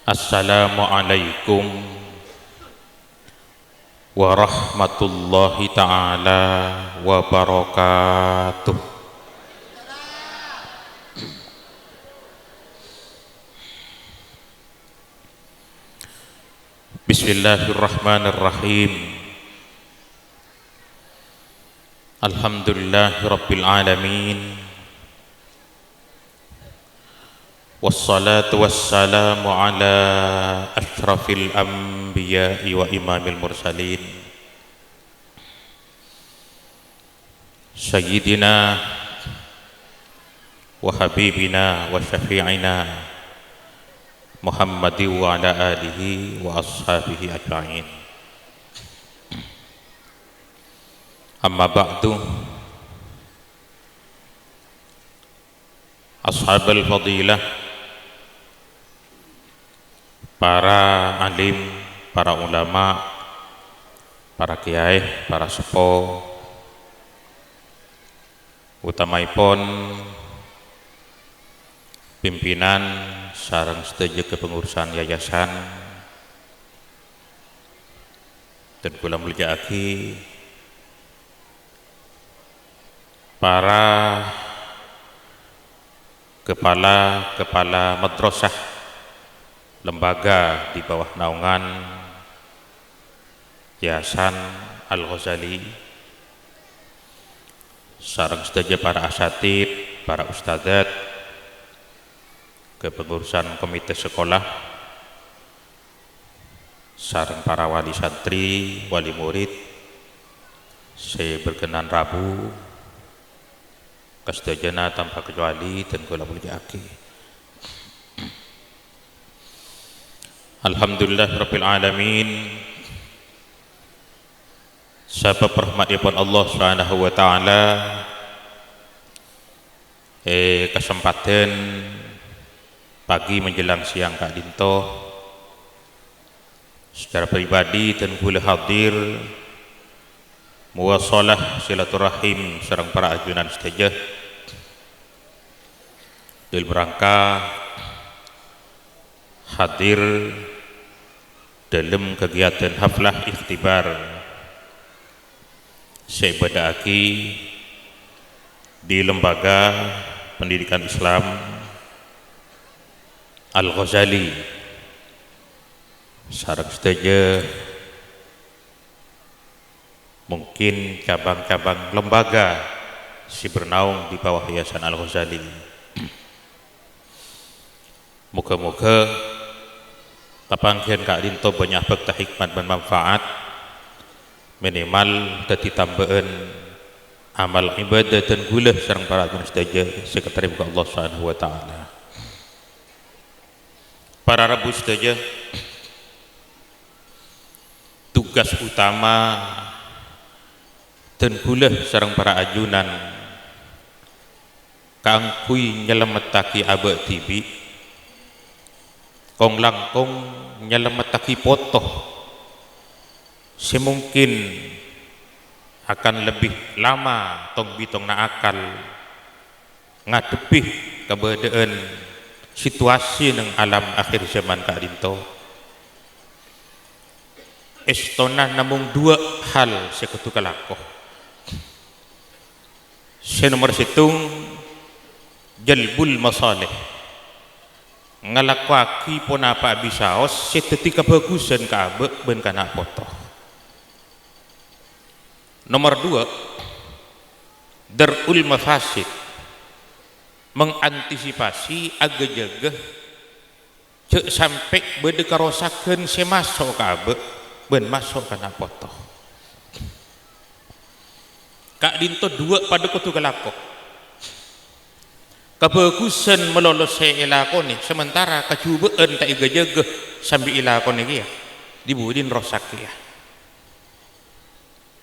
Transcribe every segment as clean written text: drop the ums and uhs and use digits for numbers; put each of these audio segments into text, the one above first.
Assalamualaikum warahmatullahi ta'ala wabarakatuh. Bismillahirrahmanirrahim. Alhamdulillahi rabbil alamin. Wassalatu wassalamu ala ashrafil anbiya'i wa imamil mursalin Sayyidina wa habibina wa syafi'ina Muhammadi wa ala alihi wa ashabihi ajma'in. Amma ba'du. Ashabul fadilah, para alim, para ulama, para kiai, para sepuh, utamaipun pimpinan sareng sedaya kepengurusan yayasan, dan kula mulyakake para kepala madrasah lembaga di bawah naungan Yayasan Al-Ghazali, sareng sedaya para asatid, para ustadzat, kepengurusan komite sekolah, sareng para wali santri, wali murid. Saya berkenan rabu kasedayana tanpa kecuali dan kula mulyakake. Alhamdulillah rabbil alamin. Sabab rahmatipun Allah Subhanahu wa taala, kesempatan pagi menjelang siang Kak Dinto secara pribadi dan kula hadir muwasalah silaturahim sareng para ajunan sedaya dalam rangka hadir dalam kegiatan haflah ikhtibar Syekh-Badaki di lembaga pendidikan Islam Al-Ghazali, sareng sedaya mungkin cabang-cabang lembaga si bernaung di bawah Yayasan Al-Ghazali. Moga-moga kapangkian Kak Dinto banyak berkah hikmat dan manfaat, minimal dadi tambahan amal ibadah dan gula sareng para sedaya sekretari muka Allah Subhanahu wa taala. Para rabu sedaya, tugas utama dan gula sareng para ajunan kangkui nyelemetaki abad tibi kong langkung nyelemetaki potoh semungkin akan lebih lama tong bitong na akal ngadepih keberadaan situasi nang alam akhir zaman Kak Dinto. Estona namung dua hal sekutu kalakoh. Nomor situng jalbul masalih, ngalakwaki pun apa bisaos seteti kebagusan kabe ben kana foto. Nomor dua, darul mafasid, mengantisipasi agak-agak cek sampai bede karosakeun semasok kabe ben masuk kana foto. Kak Dinto dua pada kutu kelakok. Kebagusan melolos saya ilakoni, sementara kecubaan tak iga-jaga sambil ilakoni kia dibudin rosak kia.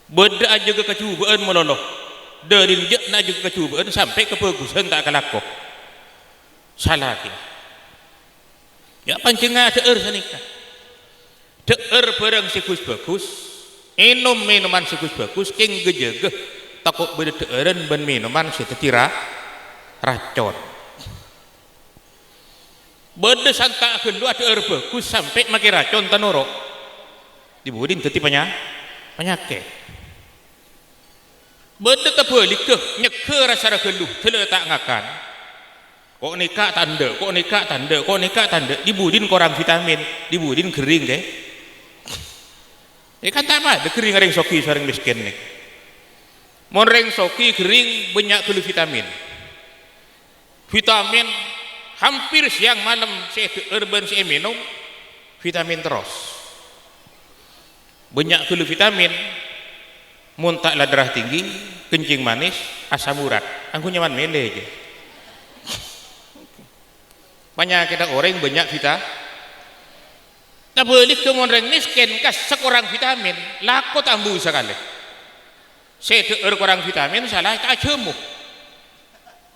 Beda aja ke kecubaan melolos, dari jek nak juga kecubaan sampai kebagusan tak kelakok. Salah kia. Ya pancengah deer sanika. Deer barang sikus bagus, minuman sikus bagus, keng gejaga takut beda deeran ben minuman si tetira racun. beda santa kedua ada erbe ku sampai makin racun tanoro dibudin ketipanya penyakit beda terbalik ke nyeke rasa keluh tak ngakan kok nikah tanda dibudin korang vitamin dibudin kering deh kan tak apa kering reng soki sareng miskin nih mon reng soki kering banyak keluh vitamin hampir siang malam saya urban saya minum vitamin terus banyak keluh vitamin muntah lah darah tinggi kencing manis asam urat aku nyaman mele aja banyak kita orang banyak vitamin tak boleh kemudian miskin kas sekurang vitamin laku tambu sekali saya kurang vitamin salah tak cemu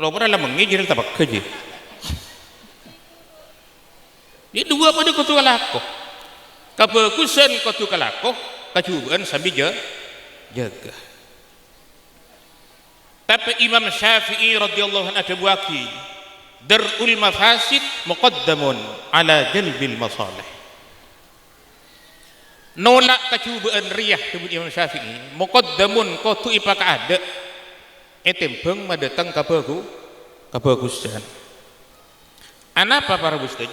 kalau pernah mengijir tak kerja ini dua pada kutu laku kebagusan kutu laku kecubaan sambil jaga tapi Imam Syafi'i radhiyallahu anhu ada buaki darul mafasid muqaddamun ala jalbil masalih nolak kecubaan riyah sebut Imam Syafi'i muqaddamun kutu ipaka ada etembeng madatang kebagusan anapa para ustaz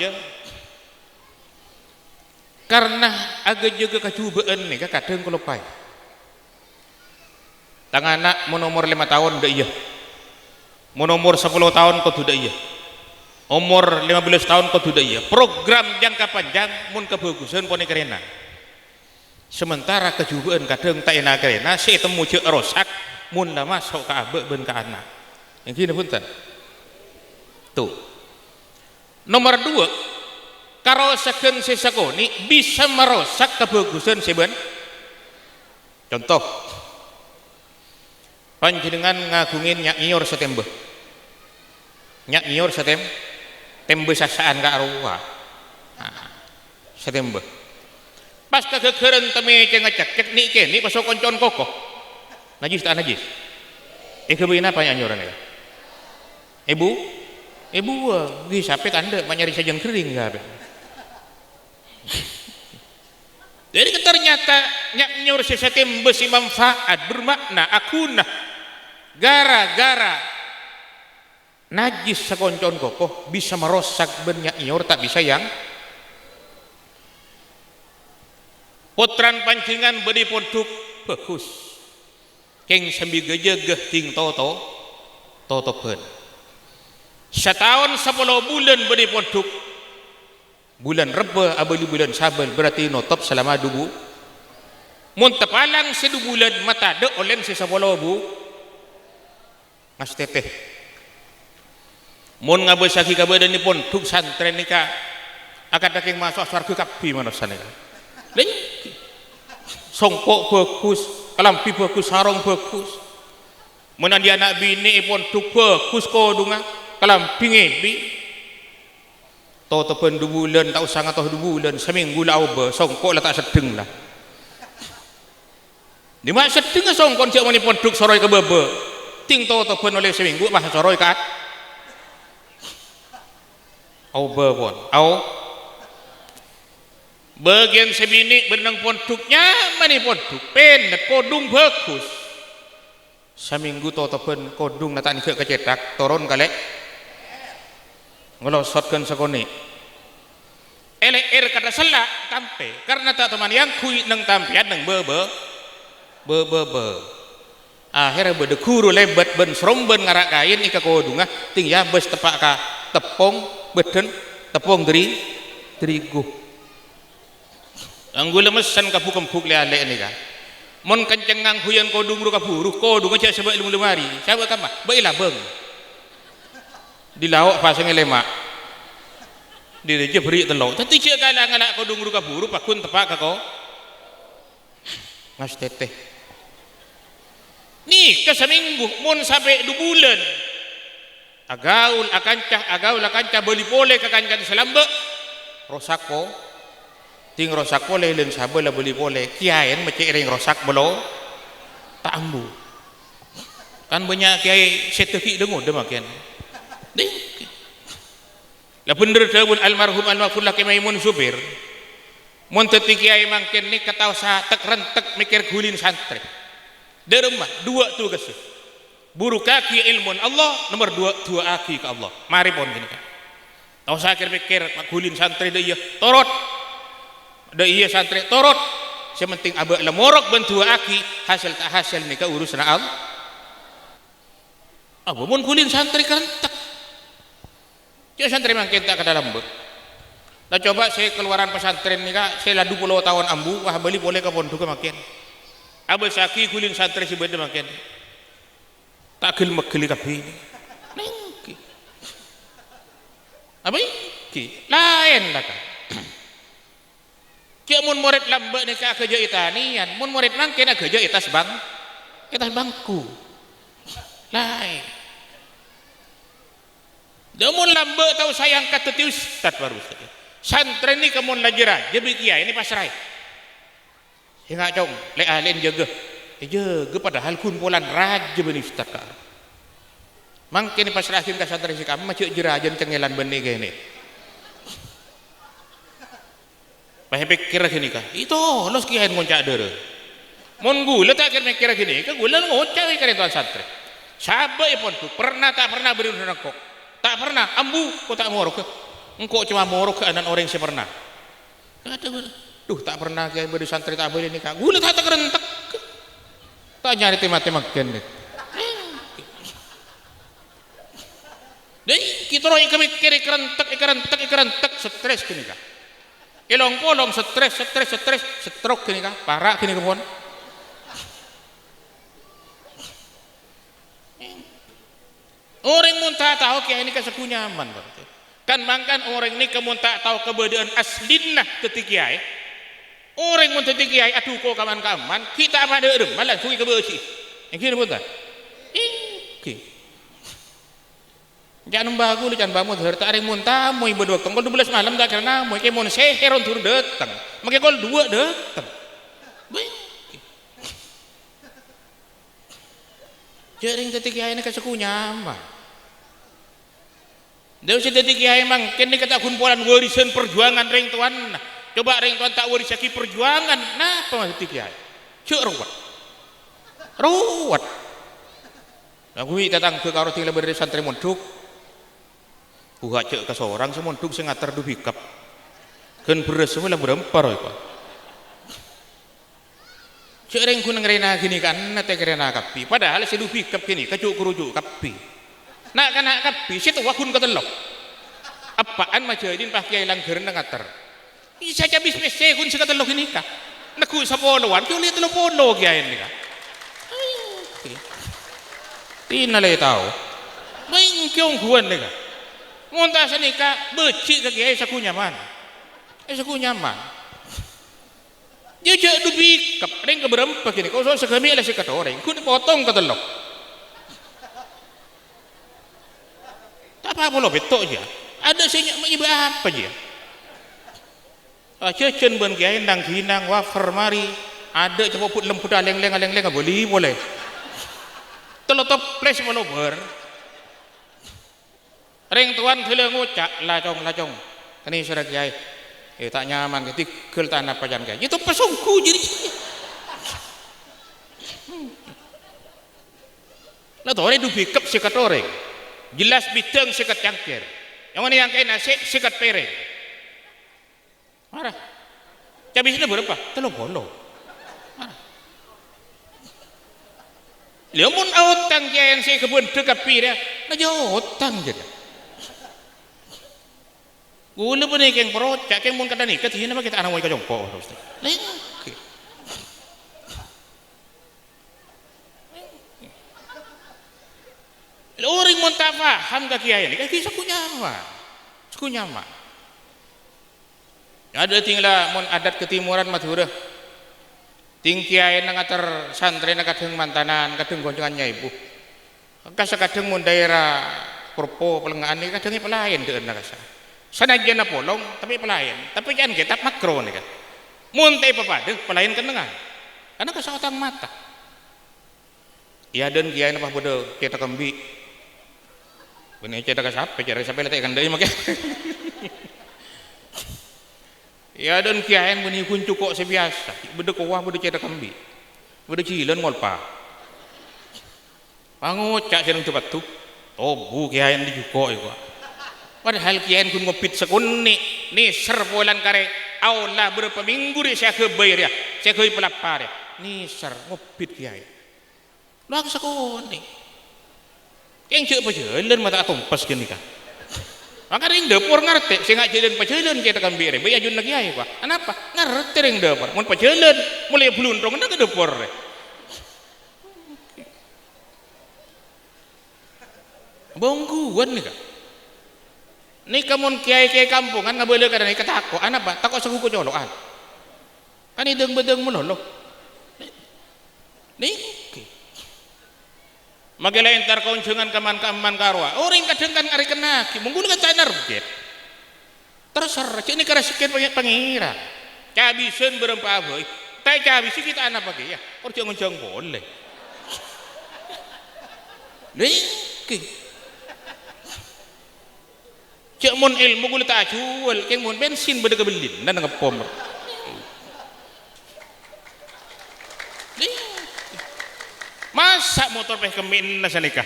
karena agak jaga kecubaan nih kadang kelupai tangan anak menomor 5 tahun udah iya menomor 10 tahun kau sudah iya umur 15 tahun kau sudah iya program jangka panjang mun kebagusan poni kerena sementara kecubaan kadang tak enak kerena saya temu cek rosak mun dah masuk ke abek ben ke anak yang gini punten tuh nomor 2 karosakan sesakoni bisa merosak kebagusan seben contoh panjenengan ngagungin nyak nyior setembe tembe sasaan ka arwah setembe pas kegegeren teme ngecek nik kene pasok koncon kokoh najis tak najis kebein apa yang anjuran ya ibu gi sampai tanda nyari sajian kering enggak jadi ternyata nyak nyur sesetembe si manfaat bermakna akunah gara-gara najis sekoncon kokoh bisa merosak banyak nyur tak bisa yang potran pancingan beri produk bagus keng sambil gejegeh ting toto pen setahun 10 bulan beri produk bulan reba abali bulan sabal berarti notop selama 2 mun tepalang 2 bulan mata de olen si 10 bu ngas teteh mun ngabesaki kabadan ni pon tuk santren nika akad daking masuk surga kapi manusia nika leng songkok bagus kalampi bagus sarung bagus mun andi anak bini pon tuk bagus kodunga kalampi ngebi toto pen 2 bulan tak usah ngatoh 2 bulan seminggu lah oba songkok lah tak sedeng lah di mak sedeng songkok siap mani pon tuk soroi ke bebe ting toto pen oleh seminggu masa soroi kat oba pon bagian sebini benang ponduknya mani ponduk pendet kodung bagus seminggu toto pen kodung natan ke kecetak turun kali ngelosotkan sekoni LR kata selak tampe karena tak teman yang kui neng tampian neng bebe akhirnya bede guru lebat ben seromben ngarak kain ika kodunga ting ya bes tepak ka tepung beden tepung terigu anggula mesan kapuk-kapuk le-ale ni ka mon kencengang huyan kodung ru kaburu kodung aja sebab ilmu lemari siapa kamah bailah beng di lauk pasang lemak di reje beri telok tapi cia kala-kala kodung ru kaburu pakun tepak ka ko ngas teteh nih ke seminggu mon sampai 2 bulan agaul akan cah beli boleh ke kancan selamba rosako ting rosak boleh len sabar lah beli boleh kiain macam ring rosak belo tak ambu kan banyak kiai seteki dengo demakian lah bener dawuh almarhum almarhum laki Maimun Zubir mun teu kiai mangken ni kataosa tek rentek mikir gulin santri di rumah dua tugas buru kaki ilmun Allah nomor dua aki ke Allah mari pon gini kan tau sakir mikir gulin santri deh iya torot deh iya santri torot sementing abah lemorok bentua aki hasil tak hasil nih ke urusan Allah abah mun gulin santri kerentek jadi santri mangken tak ke dalam ber nah coba saya keluaran pesantren nih kak saya ladu 10 tahun ambu wah beli boleh ke pondok makin abah saki gulin santri si beda makin tak gel megeli kabeh nengki apa iki lain lah kan cek mun murid lambe nih kak kerja itanian mun murid mangken kerja itas bangku lain mun lambe tahu sayang kata ti ustad baru saja santri ni kemun lajera jadi kiai ini pasrai enggak cong le alen jaga padahal kumpulan raja bani ustad ka mangke ni pasrahin ka santri si kami macam jerajan cengelan benih gini pahe pikir gini kah itu los kiai ngoncak dere mun gula tak kira gini ka gula ngocak ka tuan santri sabai pun tu pernah tak pernah beri kok tak pernah ambu kok tak morok engkau cuma morok ke anak orang yang pernah duh tak pernah kiai beri santri tak boleh nikah gula tak kerentek tak nyari tema-tema gen deh kita roh ikan mikir kerentek stres kini kah ilong kolong stres stroke kini kah parah kini kepon orang muntah tahu kiai ini keseku nyaman kan mangkan orang ini kemun tak tahu keberadaan aslinah ketika orang mun teu kiai aduh kok kaman-kaman kita apa deurem malah sugi kebeuci yang kira punten iki jangan bagu lu jangan bamu harta areng mun tamu ibu dokter kol 12 malam tak karena mau ke mun seheron tur datang make kol 2 datang jaring teu kiai ini keseku nyaman Deus jadi kiai mang kini kata kumpulan warisan perjuangan ring tuan coba ring tuan tak warisaki perjuangan nah apa maksud kiai cek ruwet aku datang ke karo tinggal berdiri santri mondok buka cek ke seorang semondok sing ngatar du bikap kan beres semua lah berempar apa cek ring ku ngerena gini kan nate kerena kapi padahal si du bikap gini kacuk kerujuk kapi nak kana kapi situ wakun ketelok apaan majadin pak kiai langgar ngatar bisa cabis pese kun sekatelok ini kah naku sapoloan kau lihat lo polo kiai ini kah tina le tahu main kiong guan nih kah muntah senika becik ke kiai saku nyaman dia cek dubi kap ring keberempat ini kau so sekami lah si kata orang kun potong ketelok apa lo betok aja ada senyap menyebab apa aja cecen ben kiai nang hinang wafer mari ada coba put lemput leng-leng boleh telotop place manover ring tuan kele ngucak lacong ini sudah kiai tak nyaman ketikul tanah pajan kiai itu pesungku jadi lah tuh orang dubi kep sikat orang jelas bidang sikat cangkir yang mana yang kain nasi sikat pereng marah cabisnya berapa? Telung bolo liamun autang kiai yang si kebun dekat pira na jauh utang jadi gula pun yang perut cak yang mun kata ni ketihin apa kita anak mau ikut jongkok orang mun tak faham ke kiai ni kaki saku nyaman ada tinggal mun adat ketimuran Madura ting kiai nang atar santri nang kadang mantanan kadang goncangannya ibu kadang mun daerah Purpo pelengahan ni kadang pelayan deueun kasa sanajan polong tapi pelayan tapi jangan kita makro ni kan mun teh papadeuh pelayan kenengan karena kesawatan mata ya dan kiai napa bodoh kita kembi Benih cedera sampai letak kan dari makai. Ya dan kiaen benih kuncu kok sebiasa. Bede kawah bede cedera kambi. Bede cilen ngolpa. Pangocak sedang cepat tuh. Tobu kiaen di juko itu. Padahal kiaen kun ngopit sekuni ni serbolan kare. Allah berapa minggu dia saya kebayar ya. Saya ke pelapar ya. Ni ser ngopit kiaen. Lu aku sekuni. Yang cek pajalan mata tompas gini kan. Maka ring dapur ngerti, saya ngak jalan pajalan kita kan biar, bayar jun lagi aja pak. Kenapa? Ngerti ring dapur, mau pajalan, mulai beluntrong nak ke dapur. Bongguan nih kan. Nih kamu kiai kampungan nggak boleh kadang ikat takut, apa? Takut seguku colokan. Kan ideng bedeng menoloh. Nih. Magala entar kaunjungan kaman karwa. Orang kadang kan ari kena ki menggunakan canar bet. Terserah ini karena sekian banyak pengira. Cabisen berempa boy. Tai cabisi kita anak pakai ya. Orang jangan boleh. Nih ki. Cek mon ilmu gula tak jual, keng mon bensin beda kebelin dan ngepom. Nih. Masa motor peh kemin na sanika.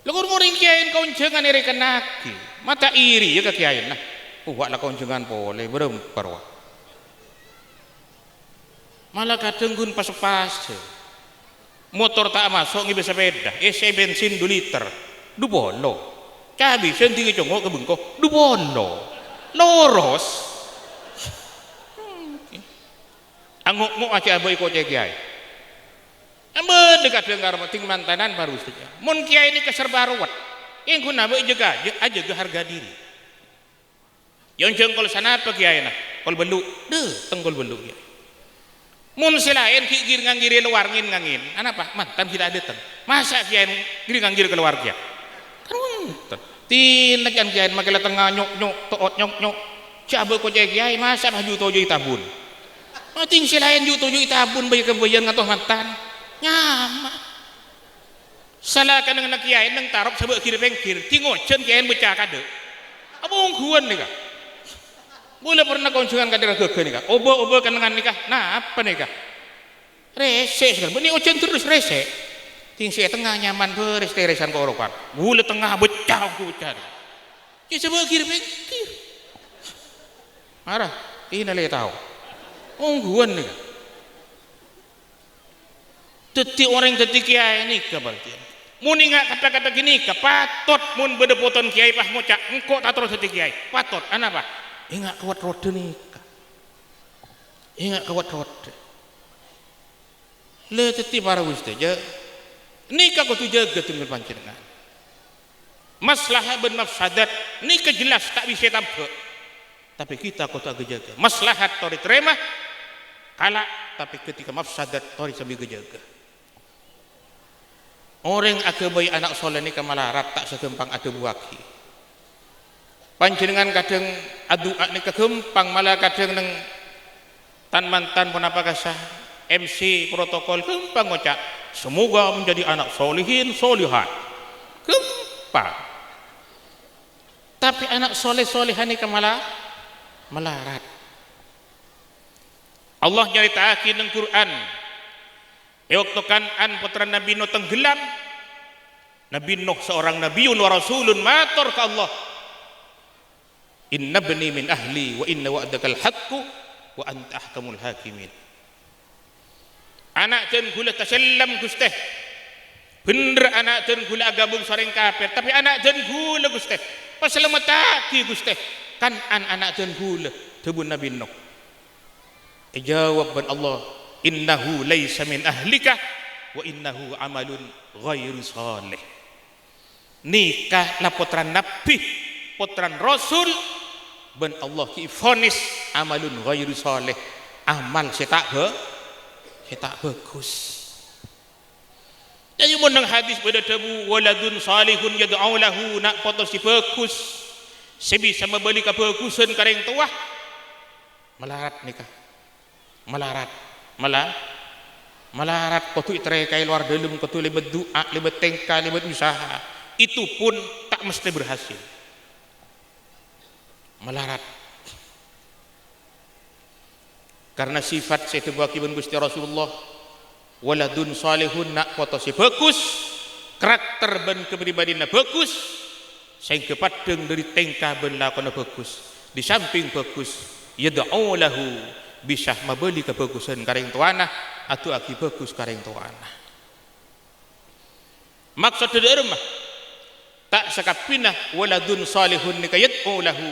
Lugur mo rin kiyain kaunjangan iri kanaki. Mata iri ya kiyain na. Wala kaunjangan boleh berem parwa. Malah kadang gun pas-pas. Motor tak masuk ngi sepeda. Isi bensin 2 liter. 2 bolo. Cabi sentingi congok ke bengkok. 2 bolo. Loros. Anguk mu aja boy ko kiai. Ambe dekat dengar ting mantanan baru saja. Mun kiai ini keserbaruat. Yang guna boy jaga aja harga diri. Yang jengkol sana apa kiai na? Kol belu, tenggol belu kiai. Mun selain kigir ngangiri luar ngangin. Apa? Mantan kita datang. Masa kiai giri ngangiri keluar kiai? Kan tin kan kiai makai tengah nyok toot nyok. Coba ko kiai masa baju tojo tabun. Ting selain ju tujuh itabun bayi kebayan ngatoh mantan nyama salah kan dengan kiai neng tarok sebab kiri pengkir tingocen kiai becah kade apa ungguan nih kak boleh pernah kunjungan kader ke nih kak obo kan dengan nikah nah apa nih kak rese sekali benih ocen terus rese ting saya tengah nyaman beres teresan korokan boleh tengah becah kucar ya sebab kiri pengkir marah ini leh tahu ungguan nih teti orang teti kiai ini berarti mun ingat kata-kata gini patot mun bedepoton kiai pas ngocak engkau tak terus teti kiai patot apa ingat kuat rode nih ingat kuat rode le teti para wisda nikah kau tu jaga tunggu panjenengan maslahah ben mafsadat nikah jelas tak bisa tambah tapi kita kau tak jaga maslahat tori terima kalah tapi ketika mafsadat tori sambil jaga orang akabai anak soleh ni kemalarat tak sekempang ada buaki panjenengan kadang adu ni kegempang malah kadang neng tan mantan pun apa kasah MC protokol gempang ngocak semoga menjadi anak solihin solihat gempang tapi anak soleh solehan ni melarat. Allah nyaritakeun dalam Quran. Waktu Kan'an putra Nabi Nuh tenggelam. Nabi Nuh seorang nabiun wa rasulun matur ke Allah. Inna bani min ahli wa inna wa'dakal haqqu wa anta ahkamul hakimin. Anak dan gula tasallam Gusti. Bener anak dan gula gabung sareng kafir, tapi anak dan gula Gusti. Pasalamataki Gusti. Kan anak dan gula tebun Nabi Nuh jawab Allah innahu laysa min ahlika wa innahu amalun ghairu salih nikah la putran nabi putran rasul ben Allah ki vonis amalun ghairu salih amal setak bagus jadi menang hadis pada tabu waladun salihun yad'u lahu nak potos si bagus sebisa membeli kebagusan kareng tua melarat nikah melarat Malarat kotu iterekai luar dalam kotu lebet doa, lebet tengka, lebet usaha. Itu pun tak mesti berhasil. Malarat. Karena sifat saya tebakibun Gusti Rasulullah waladun salihun nak foto si bagus, karakter ben kepribadiannya bagus, sehingga padeng dari tengka ben lakona bagus. Di samping bagus, yad'u lahu bisa mabeli kebagusan kareng tuana atau aki bagus kareng tuana. Maksud dari rumah tak sakapina waladun salihun nika yad'u lahu,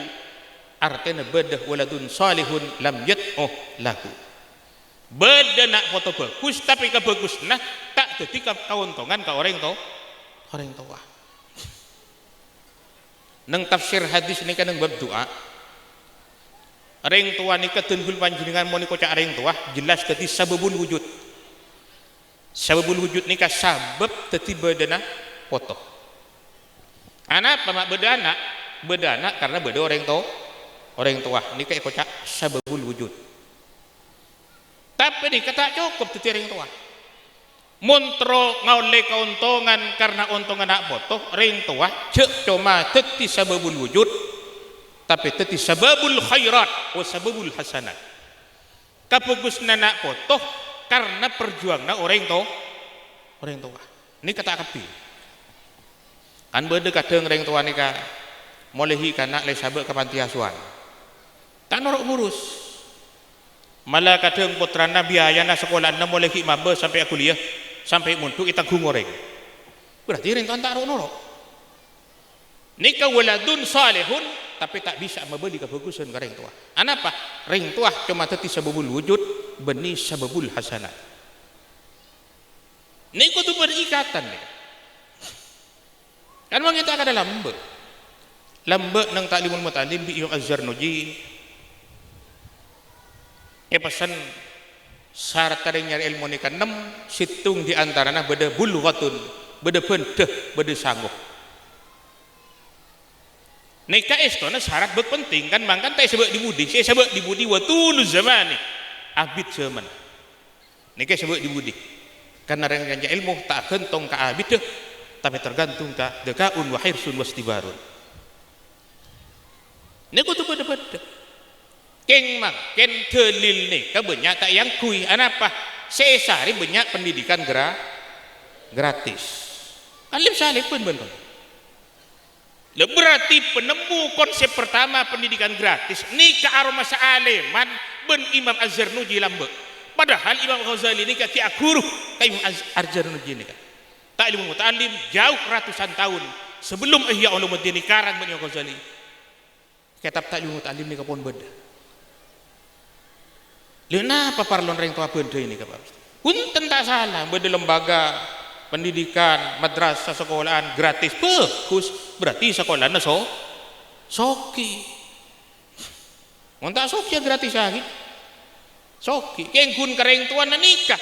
artinya bedah waladun salihun lam yad'u lahu. Beda nak foto bagus tapi kebagus nah tak ketika kauntongan ke orang tua. Neng tafsir hadis ini kan neng bab doa. Orang tua nikah tunggul panjenengan mau nikah orang tua jelas tadi sababul wujud. Sababul wujud nikah sabab tadi bedana foto. Anak apa mak beda anak karena beda orang tua nikah ikut sababul wujud. Tapi nikah tak cukup tadi orang tua. Montro ngaule keuntungan karena untungan nak foto orang tua cek cuma tadi sababul wujud. Tapi tadi sababul khairat wa sababul hasanat. Kapugusna nak foto karena perjuangan orang tua. Ini kata kapi. Kan beda kadang orang tua nikah molehi kanak le sabek ke panti asuhan. Tak norok ngurus. Malah kadang putrana biayana sekolah na molehi maba sampai kuliah sampai muntu itanggung orang. Berarti orang tua tak norok. Nikah waladun salihun tapi tak bisa membeli kebagusan ke orang tua. Kenapa? Orang tua cuma tadi sababul wujud, benih sababul hasanat. Ini itu berikatan. Kan orang kita ada lambe nang taklimul mutalim bi Az-Zarnuji. Pesan syarat kadang nyari ilmu ni kan 6 situng di antaranya beda bulghatun, beda pendeh, beda sanggup. Nikah istana syarat berpenting kan mangkan tak sebab dibudi, saya sebab dibudi watul zaman ni abid zaman. Nikah sebab dibudi. Karena orang yang ilmu tak gentong ke abid deh, tapi tergantung ke dekaun wa hirsun wastibarun. Ni kutu beda-beda. Keng mang, ken telil ni kebanyak tak yang kui. Kenapa? Sehari banyak pendidikan gratis. Alim saleh pun benar. Berarti penemu konsep pertama pendidikan gratis ni ke aroma sa'aleman ben Imam Az-Zarnuji lambe. Padahal Imam Ghazali ni kaki akuruh ke Imam Az-Zarnuji ni kan. Ta'limul muta'alim jauh ratusan tahun sebelum Ihya Ulumuddin karang ben Imam Ghazali. Kitab Ta'limul muta'alim ni kapun beda. Kenapa parlon orang tua beda ini kapal? Punten tak salah beda lembaga pendidikan, madrasah, sekolahan gratis bagus, berarti sekolahnya soki. Montak soki gratis lagi. Soki, kengkun kereng tuan nikah.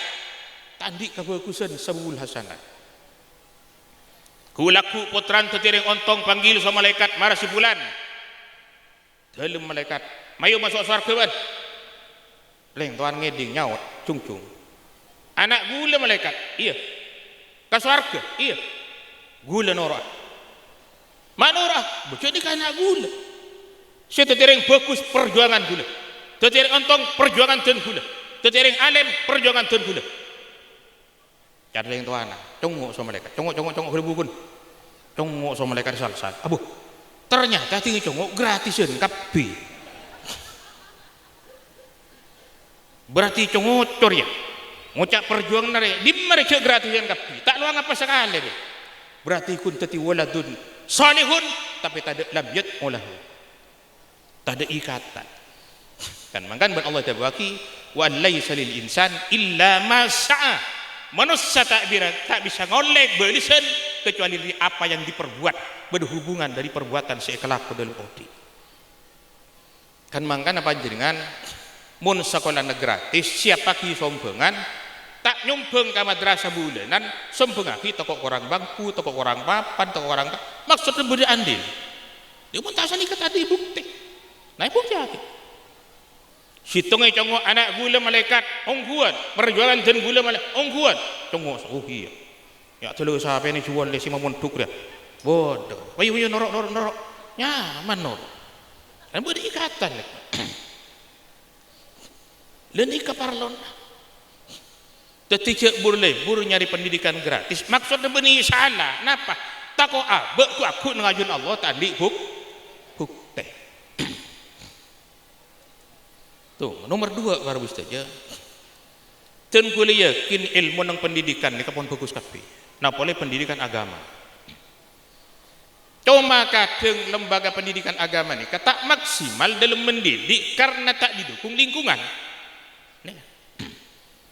Tandi kebagusan sabul hasanah. Kulaku putran tetireng ontong panggil sama malaikat marah si bulan. Dalam malaikat, mayu masuk surga ban. Leng tuan ngeding nyaut, cung. Anak gula malaikat, iya. Ke surga, iya. Gula norah. Mak norah, bocor di kana gula. Saya tertereng bagus perjuangan gula. Tertereng ontong perjuangan dan gula. Tertereng alim perjuangan dan gula. Cari yang tuana, congok sama mereka. Congok gula bukun. Congok sama mereka sal. Abu, ternyata tinggi congok gratisan kapi. Berarti congok cor ya. Ngucap perjuangan nare di mereka gratisan kapi tak luang apa sekali deh. Berarti kun tati waladun salihun tapi tak ada lamyat olahu tak ada ikatan kan makan ber Allah tabaki wa laisa lil insan illa ma sa'a. Manusia tak bisa ngolek belisan kecuali dari apa yang diperbuat berhubungan dari perbuatan sekelak dalam odi kan makan apa jenengan mun sekolah gratis siapa ki sombongan tak nyumbang ke madrasah bulanan sombong aki toko orang bangku toko orang papan toko orang maksudnya beri andil dia pun tak saling kata di bukti naik bukti aki Situngai congo anak gula malaikat ong kuat perjualan jen gula malaikat ong kuat congo oh iya ya telu sampai ni jual lesi mamuntuk dia bodoh wayu norok nyaman norok dan beri ikatan dan ikaparlon teticek buru nyari pendidikan gratis maksudnya benih salah napa tako aku ngajun Allah tadi teh tuh nomor 2 baru saja ten kuliah kin ilmu nang pendidikan ni kapon bagus kape nah boleh pendidikan agama cuma kadang lembaga pendidikan agama ni kata maksimal dalam mendidik karena tak didukung lingkungan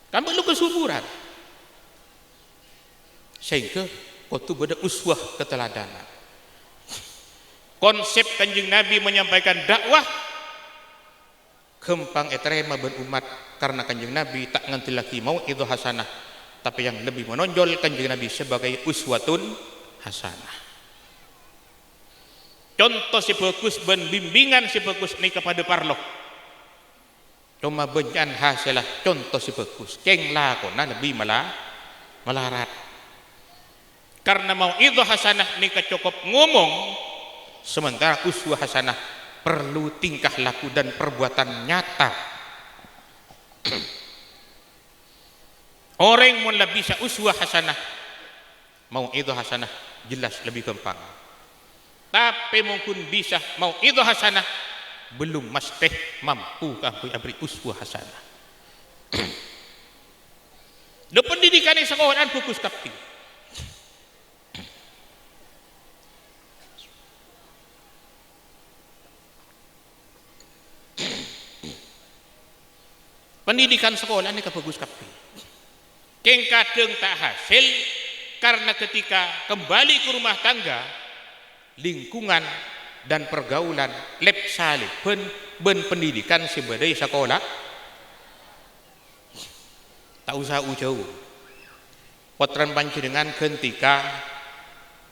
kan perlu kesuburan sehingga waktu beda uswah keteladanan konsep Kanjeng Nabi menyampaikan dakwah kempang etrema berumat karena Kanjeng Nabi tak nganti lagi mau itu hasanah tapi yang lebih menonjol Kanjeng Nabi sebagai uswatun hasanah contoh si bagus ben bimbingan si bagus ni kepada parloh cuma benyan hasilah contoh si bagus keng lakona lebih melarat karena mau itu hasanah ni cukup ngomong sementara uswah hasanah perlu tingkah laku dan perbuatan nyata. Orang yang bisa uswah hasanah mau itu hasanah jelas lebih gampang tapi mungkin bisa mau itu hasanah belum mesti mampu kami beri uswah hasanah. Do pendidikan di sekolah fokus kapti pendidikan sekolah ini kebagus kapi keng kadang tak hasil karena ketika kembali ke rumah tangga lingkungan dan pergaulan lep salih ben pendidikan sebagai sekolah tak usah jauh potran panjenengan ketika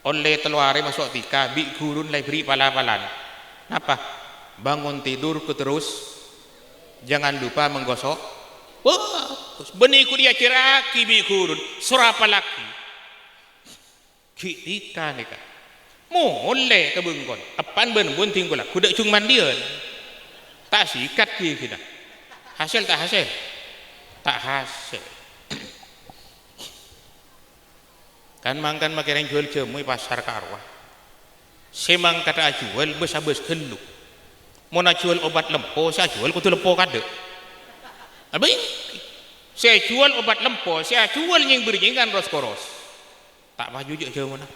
oleh teluare masuk tika bi gurun lai beri pala-palan apa bangun tidur terus jangan lupa menggosok wah benih ku dia ciraki bi gurun surapa laki kitika nika mulai kebengkon apan ben bunting gula kuda cung mandian tak sikat kita hasil tak hasil kan mangkan makin jual jemui pasar karwah semang kata jual besabes geluk mau jual obat lempo saya jual kutu lempo kade abang saya jual obat lempo saya jual yang beringan ros-koros tak maju je mana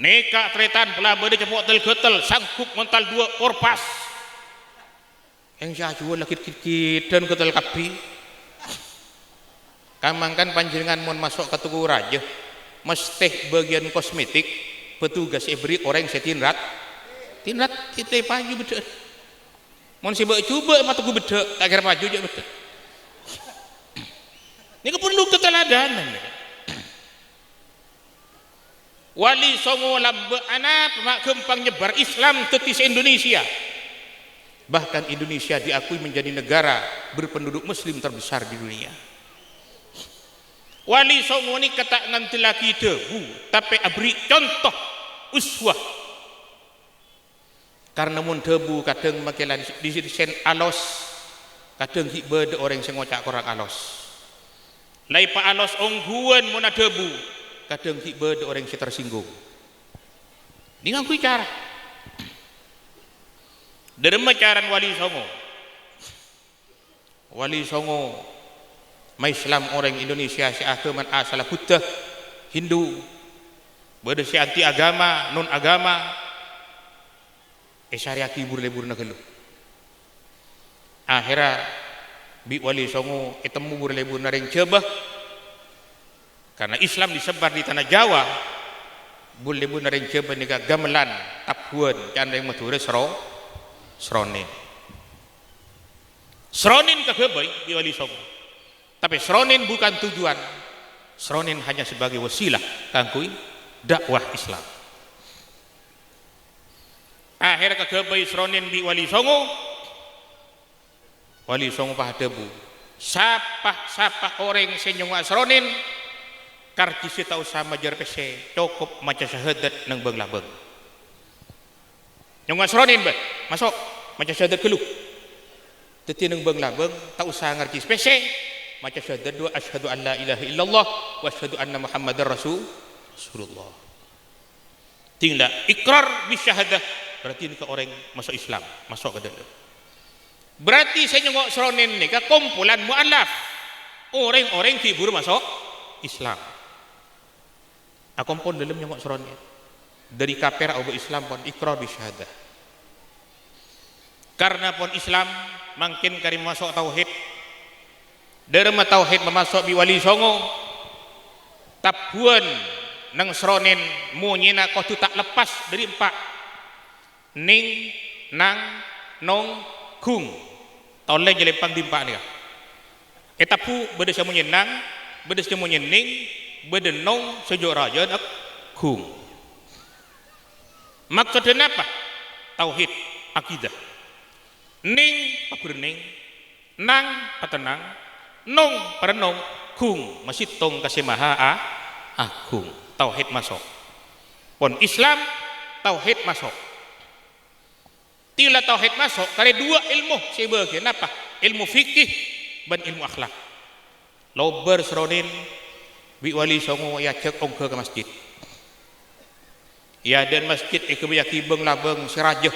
neka tretan pula berde cepok tel-getel sangkuk mental 2 korpas yang saya jual lagi kit dan ketel kapi kamangkan panjenengan mon masuk ke tuku raja mesti bagian kosmetik petugas beri orang setinrat kita paju bedek mon si coba mata ku bedek tak kira paju je bedek ini perlu keteladanan Wali Songo lambe anak mak kempang nyebar Islam tetis Indonesia bahkan Indonesia diakui menjadi negara berpenduduk muslim terbesar di dunia. Wali Songo ni kata nganti lagi debu tapi abri contoh uswah karena mun debu kadang makilan di sen alos kadang hibe de orang sing ngocak korang alos lai pa alos ongguan mun debu kadang hibe de orang sing tersinggung dengan kui cara derma caran Wali Songo mai Islam orang Indonesia si agama asal Buddha Hindu berde si anti agama non agama syariati burle-burle negelu akhirnya bi Wali Songo ketemu burle-burle ring Jebah karena Islam disebar di tanah Jawa burle-burle ring Jebah nika gamelan tabuan candeng madure Sronin kegebai di Wali Songo tapi Sronin bukan tujuan Sronin hanya sebagai wasilah kangkui dakwah Islam akhirnya kegebai Sronin di Wali Songo wali songo pah debu sapa orang senyong asronin karci si tau sama jar pese cukup maca syahadat nang beng labeng nyong asronin bet masuk maca syahadat keluh teti nang beng labeng tak usah ngarci pese maca syahadat dua asyhadu an la ilaha illallah wa asyhadu anna muhammadar rasulullah tinggal ikrar bisyahadah berarti ini ke orang masuk Islam masuk ke dalam berarti saya nyongok seronin ni ke kumpulan mu'alaf orang-orang tibur masuk Islam aku pun dalam nyongok seronin dari kafir atau Islam pun ikrar bisyahadah karena pun Islam makin kari masuk tauhid derma tauhid memasuk biwali songo tapuan nang seronin munyina kau tu tak lepas dari empat ning nang nong kung tahun lain jelepang di empat ni etapu beda semuanya nang beda semuanya ning beda nong sejauh raja nak kung maksudnya apa tauhid akidah ning pakur ning nang patenang nong perenong kung masih tong kasih maha agung tauhid masuk pun Islam tauhid masuk tila tauhid masuk kali dua ilmu sebagian apa ilmu fikih dan ilmu akhlak lober seronin bi wali songo ya cek ongke ke masjid ya dan masjid ikebiyaki beng labeng serajah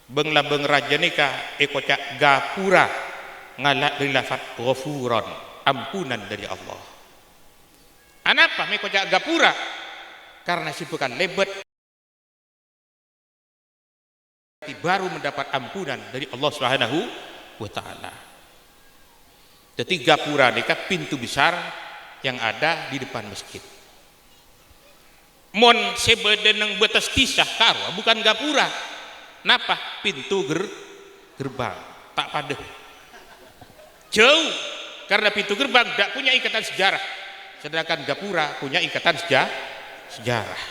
beng labeng raja nikah ekocak gapura ngalak dari lafaz ghafuran ampunan dari Allah anapa mekocak gapura karena si bukan lebet baru mendapat ampunan dari Allah Subhanahu wa taala. Jadi gapura nikah pintu besar yang ada di depan masjid. Mon sebedeneng betas tisah karo bukan gapura. Napa? Pintu gerbang. Tak pada. Jauh karena pintu gerbang tidak punya ikatan sejarah. Sedangkan gapura punya ikatan sejarah.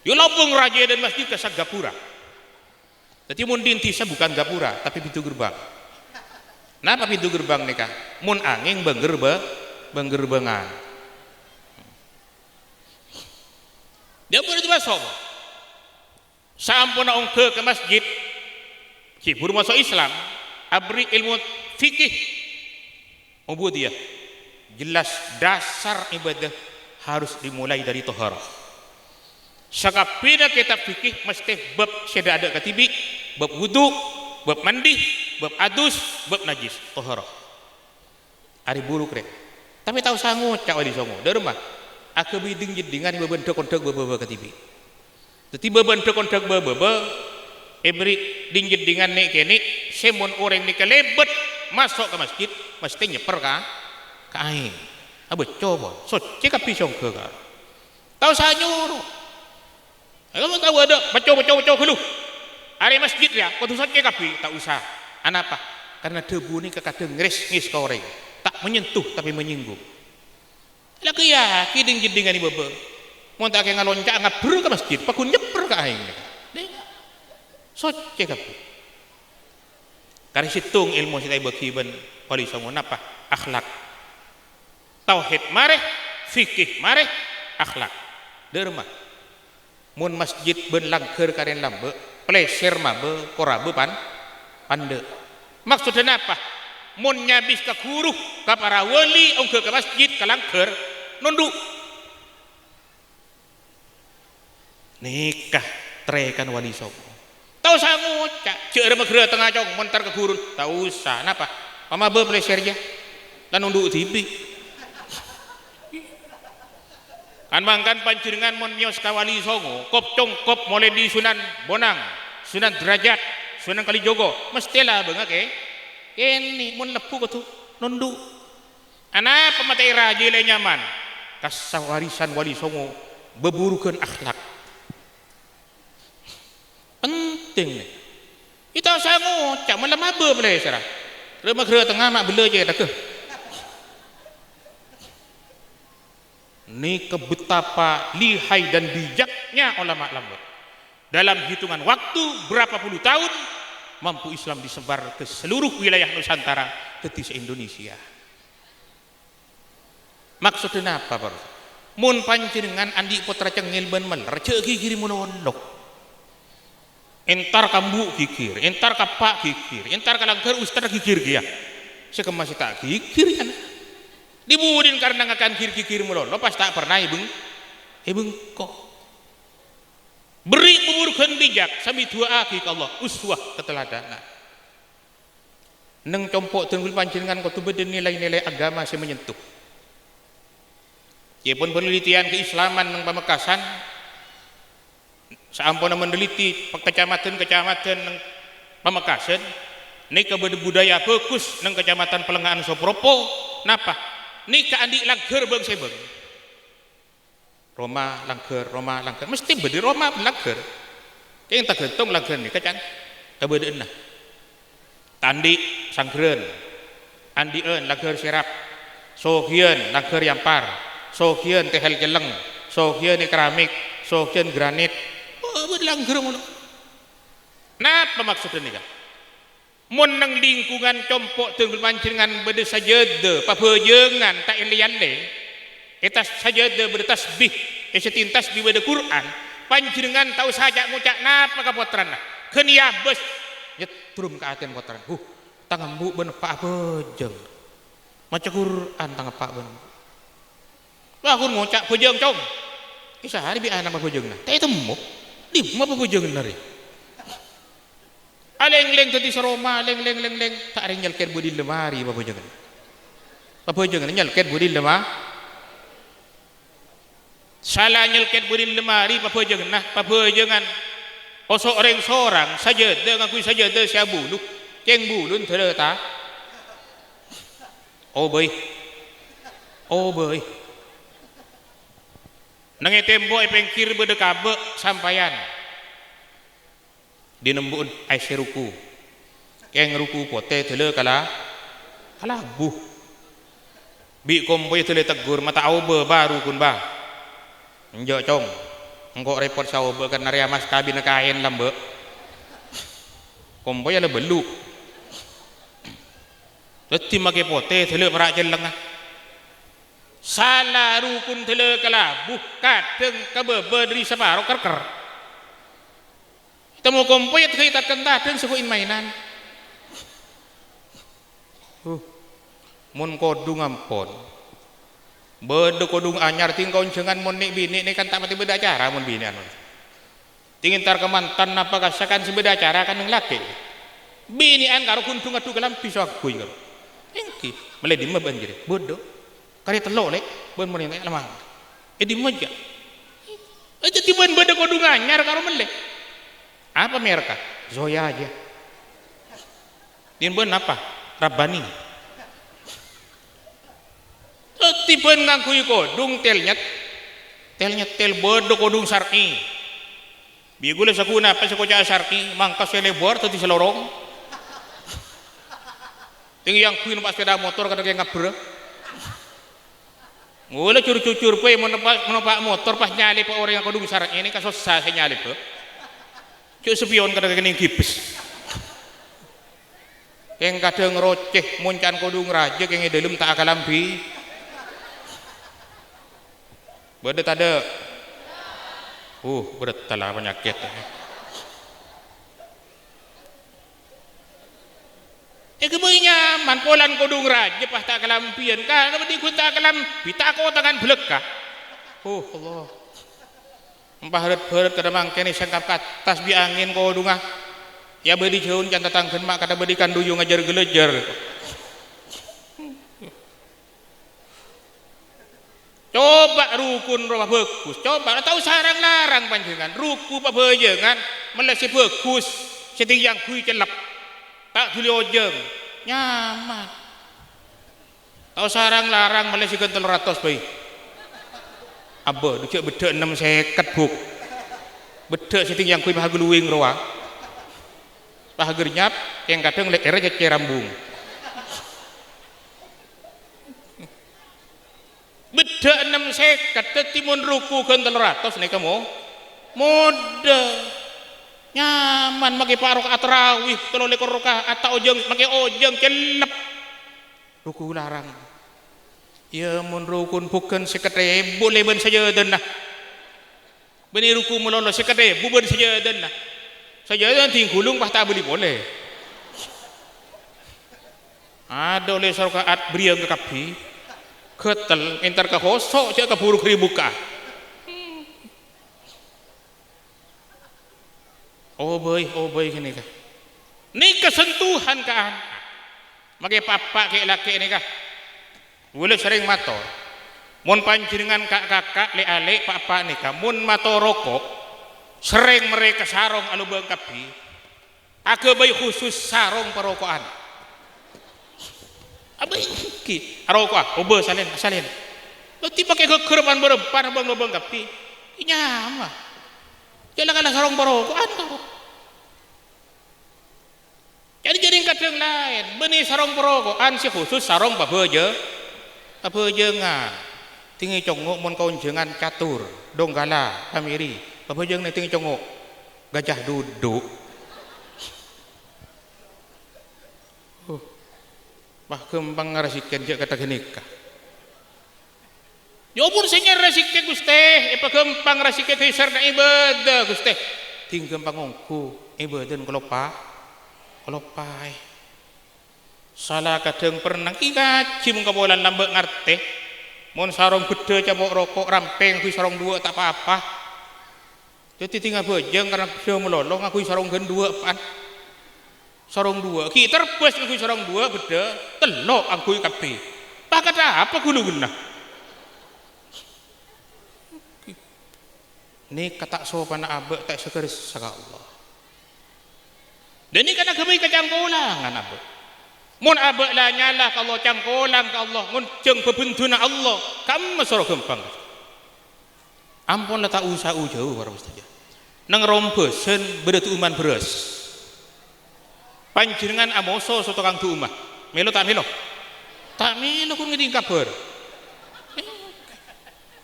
Yo lambung raja dan masjid kesak gapura. Jadi mun dintisa bukan gapura tapi pintu gerbang. Napa pintu gerbang nikah? Mun angin benggerbengan. Dia boleh masuk. Sampun ongke ke masjid. Cibur masuk Islam, abri ilmu fikih. Ubudiyah. Jelas dasar ibadah harus dimulai dari taharah. Sakapina kitab fikih mesti bab seda ada katibi, bab wudu, bab mandi, bab adus, bab najis, taharah. Ari buruk rek. Tapi tahu sangut cak wali songo. Dari rumah. Aku biding jedingan bebentuk kontak bebe katibi. Teti bebentuk kontak bebe ebri ding jedingan nek kene semon orang ni kelebet masuk ke masjid mesti nyeper ka aing. Abe coba, so cekap pisong ke ka. Tahu sanyur. Kamu tahu ada baca keluh. Hari masjid ya, kau tu saja kapi tak usah. Anapa? Karena debu ni kadang ngis kau orang. Tak menyentuh tapi menyinggung. Lagi ya, kiding jedingan ni bebe. Mau tak kena loncat ngabur ke masjid, pakun nyeper ke aing. Soce kapi. Karena situng ilmu kita bagi ben wali songo napa? Akhlak. Tauhid mareh, fikih mareh, akhlak. Derma. Mun masjid ben langker karen lambe pleser mabe korabe pande maksudnya apa mun nyabis ka guru ka para wali ongke ke masjid ka langker nunduk nikah trekan wali songo tau sangu cak ceur megere tengah cong montar ke guru tau usah napa pamabe pleser ya lan nunduk tibi kan mangkan panjenengan mon mios kawali songo kop congkop mulai di Sunan Bonang Sunan Derajat Sunan Kalijogo mestilah bengak ini mon lepu tu nundu ana pematai raja le nyaman kasah warisan wali songo beburukan akhlak penting nih kita sangu cak malam apa boleh serah lemah kera tengah mak bela je tak ke ini betapa lihai dan bijaknya ulama lama dalam hitungan waktu berapa puluh tahun mampu Islam disebar ke seluruh wilayah Nusantara teti se-Indonesia. Maksudnya apa, Bro? Mun panjenengan andi putra cengil ben meler ceuk gigir mun ondok. Entar kambu gigir, entar kapak gigir, entar kalangker ustad gigir dia. Sekemasi tak gigir ya. Dibudin karena ngakan gigir mun ondok pas tak pernah ibeng kok. Beri memurkan bijak sami dua aki Allah uswah keteladanan. Neng compok tunggul panjenengan kau tu beden nilai-nilai agama saya menyentuh. Ya pun penelitian keislaman neng Pamekasan saampuna meneliti kecamatan neng Pamekasan nika budaya fokus neng kecamatan Pelengahan Sopropo napa nika andi langker bang sebeng Roma langker mesti bedi Roma langker yang tak gentung langker nih kacan kebedean nah tandi sangkren andien langker sirap sohien langker yampar sohien tehel jeleng sohien keramik sohien granit langker mulu napa maksudnya nih kan mun nang lingkungan compok tunggul panjenengan bede sajade papejengan tak elian le eta sajade bede tasbih setintas di bede Quran panjenengan tahu saja ngucap napa ka potranna keun yabes nyetrum ka aten potran tangambu ben pak pejeng maca Quran tang pak ben wah kun ngucap pejeng cong isa hari bi anak pejengna teh temu di mah pejengna re aleng-leng tadi seroma leng tak ada nyelket budi lemari apa jangan nyelket budi lemah salah nyelket budi lemari apa jangan osok orang seorang saja dengan kui saja de sia bulu ceng bulun tereta oh boy nange tembok pengkir bedekabe sampayan dinembun aise ruku keng ruku pote tele kala buh bi kompoy tele tegur mata aube baru kun ba njo cong engko report saube kan area mas kabin kain lambe kompoy ala belu leti make pote tele para jeleng salah rukun tele kala buh kadeng kabebe dari separo kerker temu kompoy itu kita kentaden sukuin mainan mun kodung ampon bede kodung anyar tingkau jangan mun nik bini ini kan tak mati beda cara mun bini anu tingin tar kemantan apa kasakan sebeda cara kan yang laki bini an karo kuntung adu kelam pisau aku karo engki mele di mah banjir bodoh kari telok lek ben mun nek lemah di meja aja tiban bede kodung anyar karo mele apa mereka? Zoya aja. Din ben apa? Rabbani. Tipen ngangkui kodung telnyet tel bodo kodung sarki. Bigule sakuna apa sakoca sarki mangkas selebor tadi selorong. Tinggi yang kui numpak sepeda motor kada kayak ngabur. Ngule cur-cur pe menumpak motor pas nyali pe orang yang kodung sarki ini kasus saya nyali pe. Cuk sepion kadang-kadang kipis yang kadang ngeroceh muncan kodung raja yang dalam tak akalampi bedet ada bedet telah penyakit kemudian nyaman polan kodung raja pas tak akalampian kan kemudian kun tak akalampi tak kau tangan belekah Allah empah-heret kada mangkene sangkap katas bi angin ko dungah ya bedi jeun can tatangkeun mak kada bedi kanduyung ngajar gelejer coba rukun roh bagus coba tahu sarang larang panjenengan ruku pabejengan melesi bagus seting yang kui celep tak duli ojeng nyaman tahu sarang larang melesi gentel ratos bae abah dicek bedek 650 buk bedek seting yang kui bahagia luwing roa bahagia nyap yang kadang lek era cek rambung bedek 650 tetimun ruku gentel ratos nih kamu mode nyaman maki pak rakaat tarawih 3 rakaat tak ojeng maki ojeng celep ruku larang ya mun rukun bukan sekete boleh ben saja dan nah beni ruku melolo sekete buben saja dan nah saja dan ting gulung bah tak beli boleh ada oleh rakaat beriang ke kapi ketel entar ka hosok cak ka buruk ribuka oh boy gini kah ni kesentuhan kan mage papa ke laki ni kah boleh sering mator mun panjenengan kakak le ale papa ni kah mun mator rokok sering mereka sarong anu bengkapi ake bayi khusus sarong perokokan abai ki rokok obe salin lo tiba ke kekerban berempan bang kapi nyama jalan sarong perokokan jadi kadang lain benih sarong perokokan si khusus sarong apa jengan tinggi congok mun kaun jengan catur donggala kamiri apa jeng ni tinggi congok gajah duduk bah kembang rasikan je kata genika yo pun senya rasikan guste apa kembang rasikan hisar na ibadah guste ting kembang ngongku ibadah kelopai salah kadang pernah ngaji mun kabolan lambek ngarte mun sarong gede cabok rokok rampeng kui sarong dua tak apa-apa jadi tinggal bojeng karena dia melolong aku sarong gendua pan sarong dua kita terbes aku sarong dua beda telok aku kape pak kata apa guna ini kata sopan abek tak sekeris saka Allah dan ini kena kami kecangkulangan abek mun abek lah nyalah kalau cangkulang ke Allah mun jeng bebentuna Allah kamu masuk gempang ampun lah tak usah jauh para ustaz nang rombesen beratu uman beres panjenengan amoso soto kang tu umah melo tak melo kun ngeding kabar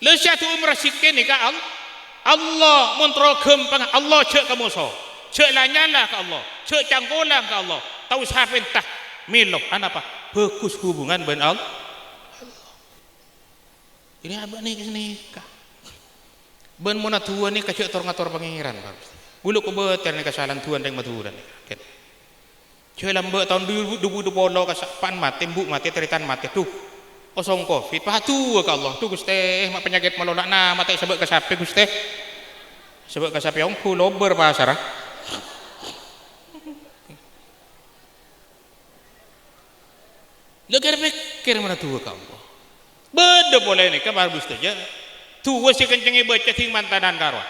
lesya tu umrah sikken ni ka Allah montro gempang Allah cek kamoso cek lah nyala ke Allah cek cangkulang ke Allah tahu siapa entah melo apa bagus hubungan ben Allah ini abang ni nikah ben mona tuan ni kacek tor ngator pangeran bulu ko beter ni kasalan tuan deng maturan ken cek lambe tahun 2020 kasapan mati mbuk mati teritan mati tuh kosong covid patu ke Allah tuh Gusti mak penyakit melolak na mati sebab kasape Gusti sebab kasape ong kulober pasar Legar pikir mana tua kamu? Beda boleh ni kabar Gusti aja. Tua si kencengnya baca ting mantanan karwa.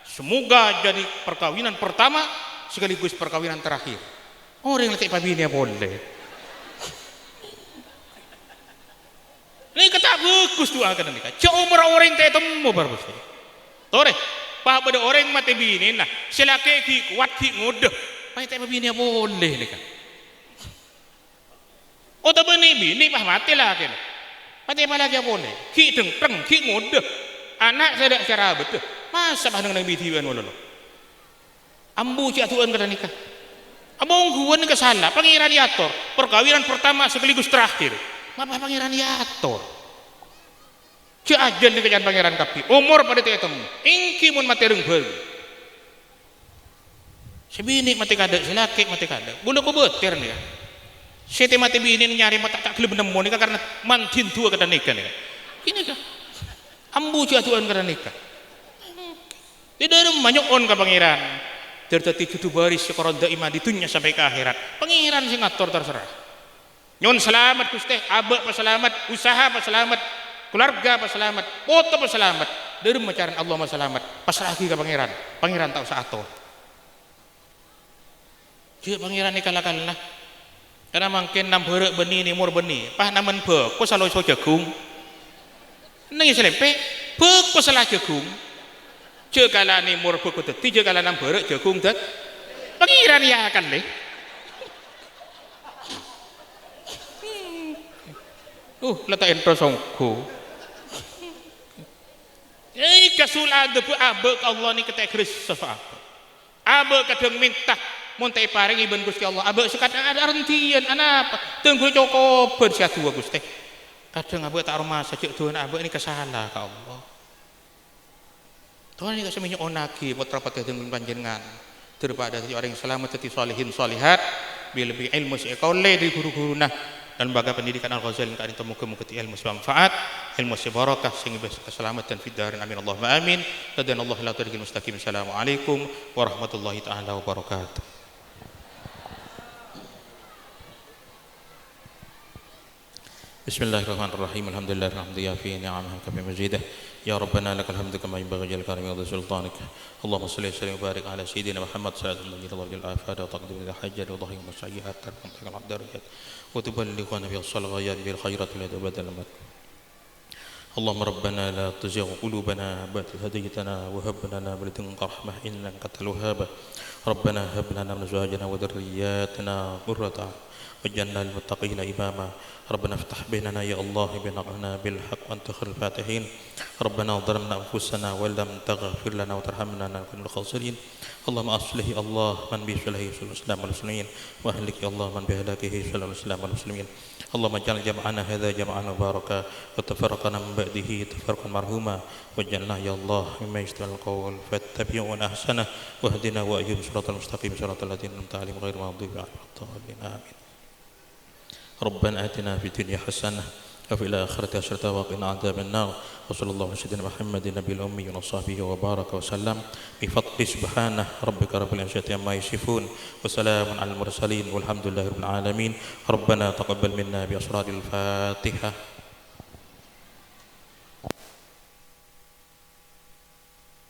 Semoga jadi perkawinan pertama sekaligus perkawinan terakhir. Orang letak pabinnya boleh. Ini kata bagus tu akan nikah. Coba orang tak temu baru Gusti. Tore, pak pada orang mati bini nah. Selaki ki kuat ki ngode. Pak tak pabinnya boleh nikah. Oh tak bini pah mati lah kan. Mati malah dia boleh. Ki teng ki ngode. Anak saya dak cara betul. Masa bah dengan nabi tiwan walalo. Ambu cak tuan kada nikah. Abang guan ni salah. Pangeran diatur. Perkawinan pertama sekaligus terakhir. Mapa pangeran diatur. Cak ajal ni kerjaan pangeran kapi. Umur pada tiap temu. Ingki mun mati rengbel. Sebini mati kada, selaki mati kada. Bulu ko beter ni. Sete mati bini nyari mata tak kelib nemu ni karena mantin tua kada nikah ni. Ini kah? Ambu cak tuan kada nikah. Di dalam banyak on ke pangeran. Terjadi cutu baris sekoron daimah ditunya sampai ke akhirat. Pangeran sing ngatur terserah. Nyon selamat Gusti, abek pa selamat, usaha pa selamat, keluarga pa selamat, foto pa selamat. Dari macaran Allah ma selamat. Pasrah lagi ke pangeran. Pangeran tak usah atur. Cik pangeran ni kalakal lah. Karena mungkin nam berek beni ni mur beni. Pah namen bek, ko salo so jagung. Nengi selempe, bek ko salah jagung. Cek kala ni mur bek teti, cek kala nam berek jagung tet. Pangeran ya akan leh. Letak intro songko. Ini kasul ada bu abek Allah ni ketek Kristus apa? abe kadang minta mun teh paringi ben Gusti Allah abe sekadang ada rentian apa teu cukup ben sia tua Gusti kadang abe tak rumah saja tuan abe ini kesalah ka Allah Tuhan ini kasih onaki putra patih dengan panjenengan daripada orang yang selamat teti salihin salihat lebih ilmu sekolah dari guru-guru dan lembaga pendidikan Al-Ghazali yang kami temukan mengikuti ilmu semanfaat ilmu sebarakah sehingga bisa keselamatan fid darin amin Allahumma amin dan Allah la tariqil mustaqim. Assalamualaikum warahmatullahi taala wabarakatuh. Bismillahirrahmanirrahim. Alhamdulillahirabbil alamin ni'amahu kama majidah ya rabbana lakal hamdu kama yanbaghi jalal karami wa sultanik. Allahumma shalli wa sallim wa barik ala sayyidina Muhammad sallallahu alaihi wa afada wa taqdim ila hajjat wa dhahim masayyi'at tarqam darajat wa tuballighuna bi as-salawat bil khairat la tabadal mat. Allahumma rabbana la tuzigh qulubana ba'da idh hadaytana wa hab lana min ladunka rahmah innaka antal wahhab. Rabbana hab lana min azwajina wa dhurriyyatina qurrata waj'alna lil muttaqina imama. ربنا افتح بيننا يا الله بيننا بالحق وانت خير الفاتحين. ربنا ظلمنا انفسنا ولم تغفر لنا وترحمنا لنكن من الخاسرين. اللهم اصلح الله من بصلاحه الاسلام والمسلمين واهلك يا الله من بهلاكه الاسلام والمسلمين. اللهم اجعل جمعنا هذا جمعا مباركا وتفرقنا من بعده تفرقا مرحوما واجعلنا يا الله مما يستمع القول فاتبعون احسنه واهدنا وايهم صراط المستقيم صراط الذين انعمت عليهم غير المغضوب عليهم ولا الضالين آمين. ربنا آتنا في الدنيا حسنة وفي الآخرة حسنة وقنا عذاب النار. وصلى الله على سيدنا محمد النبي الأمي وصحبه وبارك وسلم بفضل سبحانه ربك رب العزة عما يصفون وسلام على المرسلين والحمد لله رب العالمين. ربنا تقبل منا بأسرار الفاتحة.